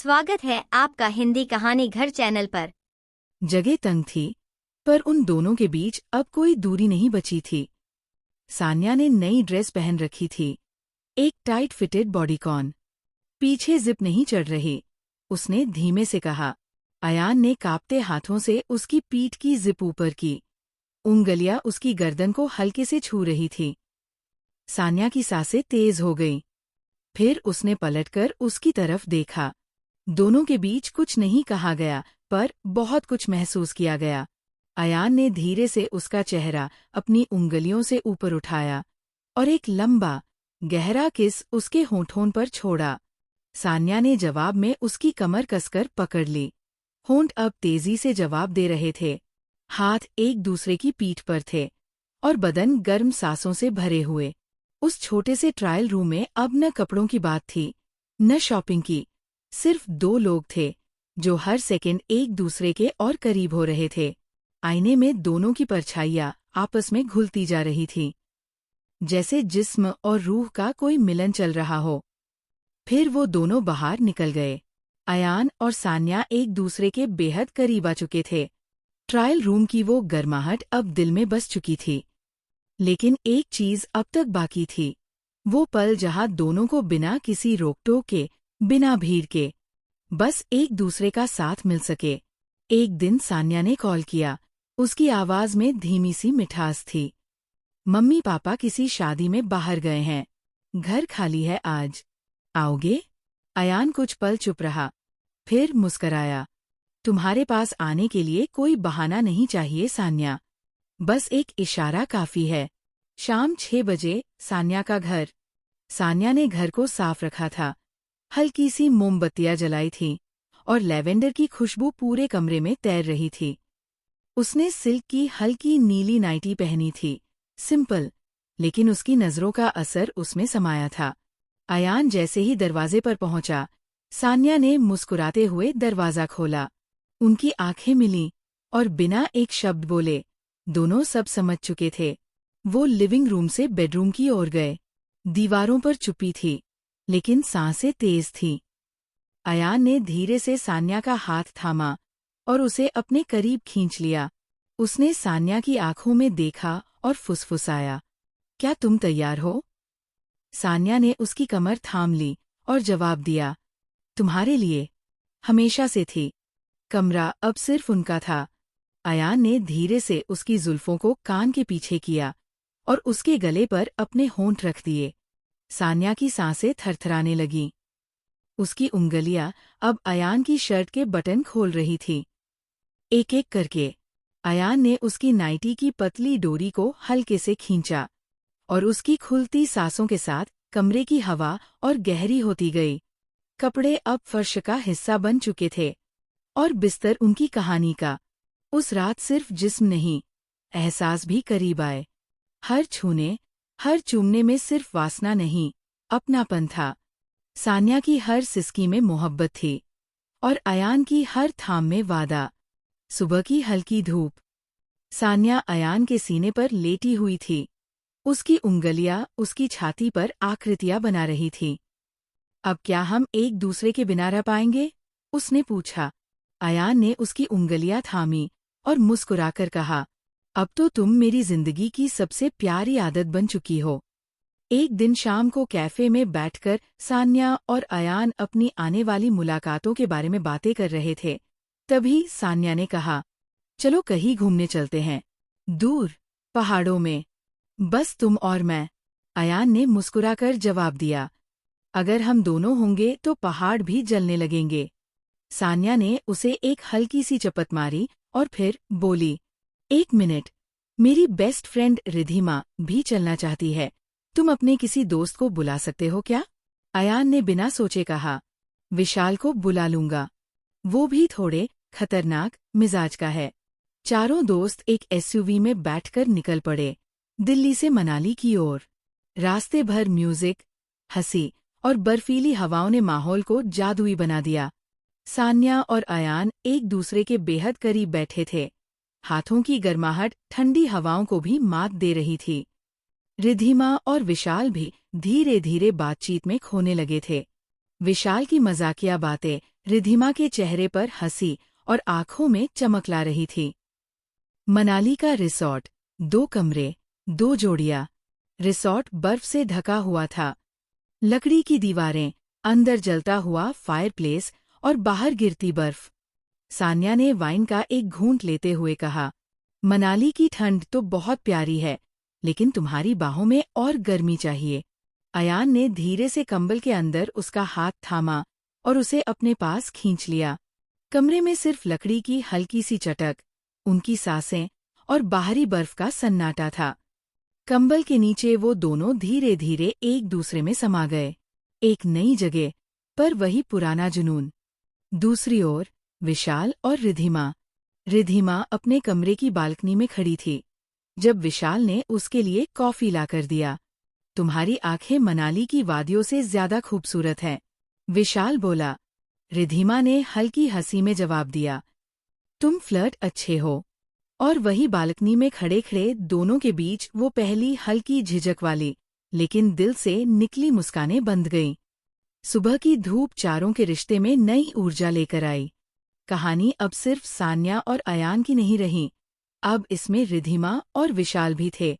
स्वागत है आपका हिंदी कहानी घर चैनल पर। जगह तंग थी, पर उन दोनों के बीच अब कोई दूरी नहीं बची थी। सान्या ने नई ड्रेस पहन रखी थी, एक टाइट फिटेड बॉडीकॉन। पीछे जिप नहीं चढ़ रही। उसने धीमे से कहा। अयान ने कांपते हाथों से उसकी पीठ की जिप ऊपर की। उंगलियां उसकी गर्दन को हल्के से छू रही थी। सान्या की सांसें तेज हो गईं। फिर उसने पलटकर उसकी तरफ देखा। दोनों के बीच कुछ नहीं कहा गया, पर बहुत कुछ महसूस किया गया। अयान ने धीरे से उसका चेहरा अपनी उंगलियों से ऊपर उठाया और एक लंबा, गहरा किस उसके होंठों पर छोड़ा। सान्या ने जवाब में उसकी कमर कसकर पकड़ ली। होंठ अब तेजी से जवाब दे रहे थे। हाथ एक दूसरे की पीठ पर थे और बदन गर्म सांसों से भरे हुए। उस छोटे से ट्रायल रूम में अब न कपड़ों की बात थी, न शॉपिंग की। सिर्फ दो लोग थे जो हर सेकंड एक दूसरे के और करीब हो रहे थे। आईने में दोनों की परछाइयां आपस में घुलती जा रही थी, जैसे जिस्म और रूह का कोई मिलन चल रहा हो। फिर वो दोनों बाहर निकल गए। अयान और सान्या एक दूसरे के बेहद करीब आ चुके थे। ट्रायल रूम की वो गर्माहट अब दिल में बस चुकी थी। लेकिन एक चीज अब तक बाकी थी, वो पल जहां दोनों को बिना किसी रोक-टोक के, बिना भीड़ के, बस एक दूसरे का साथ मिल सके। एक दिन सान्या ने कॉल किया। उसकी आवाज में धीमी सी मिठास थी। मम्मी पापा किसी शादी में बाहर गए हैं, घर खाली है आज, आओगे? अयान कुछ पल चुप रहा, फिर मुस्कराया। तुम्हारे पास आने के लिए कोई बहाना नहीं चाहिए सान्या, बस एक इशारा काफी है। शाम 6 बजे सान्या का घर। सान्या ने घर को साफ रखा था। हल्की सी मोमबत्तियां जलाई थीं और लैवेंडर की खुशबू पूरे कमरे में तैर रही थी। उसने सिल्क की हल्की नीली नाइटी पहनी थी, सिंपल, लेकिन उसकी नजरों का असर उसमें समाया था। अयान जैसे ही दरवाजे पर पहुंचा, सान्या ने मुस्कुराते हुए दरवाजा खोला। उनकी आंखें मिलीं और बिना एक शब्द बोले दोनों सब समझ चुके थे। वो लिविंग रूम से बेडरूम की ओर गए। दीवारों पर चुप्पी थी, लेकिन सांसें तेज थीं। अयान ने धीरे से सान्या का हाथ थामा और उसे अपने करीब खींच लिया। उसने सान्या की आंखों में देखा और फुसफुसाया, क्या तुम तैयार हो? सान्या ने उसकी कमर थाम ली और जवाब दिया, तुम्हारे लिए, हमेशा से थी। कमरा अब सिर्फ उनका था। अयान ने धीरे से उसकी जुल्फों को कान के पीछे किया और उसके गले पर अपने होंठ रख दिए। सान्या की सांसें थरथराने लगीं। उसकी उंगलियां अब अयान की शर्ट के बटन खोल रही थीं। एक-एक करके अयान ने उसकी नाइटी की पतली डोरी को हल्के से खींचा और उसकी खुलती सांसों के साथ कमरे की हवा और गहरी होती गई। कपड़े अब फर्श का हिस्सा बन चुके थे और बिस्तर उनकी कहानी का। उस रात सिर्फ जिस्म नहीं, एहसास भी करीब आए। हर छूने, हर चूमने में सिर्फ वासना नहीं, अपनापन था। सान्या की हर सिसकी में मोहब्बत थी और अयान की हर थाम में वादा। सुबह की हल्की धूप। सान्या अयान के सीने पर लेटी हुई थी। उसकी उंगलियां उसकी छाती पर आकृतियां बना रही थी। अब क्या हम एक दूसरे के बिना रह पाएंगे? उसने पूछा। अयान ने उसकी उंगलियां थामी और मुस्कुराकर कहा, अब तो तुम मेरी जिंदगी की सबसे प्यारी आदत बन चुकी हो। एक दिन शाम को कैफे में बैठकर सान्या और अयान अपनी आने वाली मुलाकातों के बारे में बातें कर रहे थे। तभी सान्या ने कहा, चलो कहीं घूमने चलते हैं, दूर, पहाड़ों में, बस तुम और मैं। अयान ने मुस्कुराकर जवाब दिया, अगर हम दोनों होंगे तो पहाड़ भी जलने लगेंगे। सान्या ने उसे एक हल्की सी चपत मारी और फिर बोली, एक मिनट, मेरी बेस्ट फ्रेंड रिधिमा भी चलना चाहती है। तुम अपने किसी दोस्त को बुला सकते हो क्या? अयान ने बिना सोचे कहा, विशाल को बुला लूंगा, वो भी थोड़े खतरनाक मिजाज का है। चारों दोस्त एक एसयूवी में बैठकर निकल पड़े, दिल्ली से मनाली की ओर। रास्ते भर म्यूजिक, हंसी और बर्फीली हवाओं ने माहौल को जादुई बना दिया। सान्या और अयान एक दूसरे के बेहद करीब बैठे थे। हाथों की गर्माहट ठंडी हवाओं को भी मात दे रही थी। रिधिमा और विशाल भी धीरे धीरे बातचीत में खोने लगे थे। विशाल की मजाकिया बातें रिधिमा के चेहरे पर हंसी और आंखों में चमक ला रही थी। मनाली का रिसॉर्ट, 2 कमरे, 2 जोड़ियां। रिसॉर्ट बर्फ से ढका हुआ था। लकड़ी की दीवारें, अंदर जलता हुआ फायरप्लेस और बाहर गिरती बर्फ। सान्या ने वाइन का एक घूंट लेते हुए कहा, मनाली की ठंड तो बहुत प्यारी है, लेकिन तुम्हारी बाहों में और गर्मी चाहिए। अयान ने धीरे से कंबल के अंदर उसका हाथ थामा और उसे अपने पास खींच लिया। कमरे में सिर्फ लकड़ी की हल्की सी चटक, उनकी सांसें और बाहरी बर्फ का सन्नाटा था। कंबल के नीचे वो दोनों धीरे धीरे एक दूसरे में समा गए। एक नई जगह, पर वही पुराना जुनून। दूसरी ओर विशाल और रिधिमा। रिधिमा अपने कमरे की बालकनी में खड़ी थी जब विशाल ने उसके लिए कॉफी लाकर दिया। तुम्हारी आंखें मनाली की वादियों से ज्यादा खूबसूरत हैं, विशाल बोला। रिधिमा ने हल्की हंसी में जवाब दिया, तुम फ्लर्ट अच्छे हो। और वही बालकनी में खड़े खड़े दोनों के बीच वो पहली हल्की झिझक वाली लेकिन दिल से निकली मुस्कानें बंध गईं। सुबह की धूप चारों के रिश्ते में नई ऊर्जा लेकर आई। कहानी अब सिर्फ सान्या और अयान की नहीं रही, अब इसमें रिधिमा और विशाल भी थे।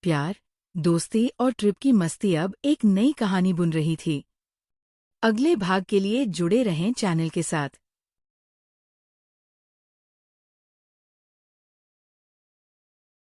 प्यार, दोस्ती और ट्रिप की मस्ती अब एक नई कहानी बुन रही थी। अगले भाग के लिए जुड़े रहें चैनल के साथ।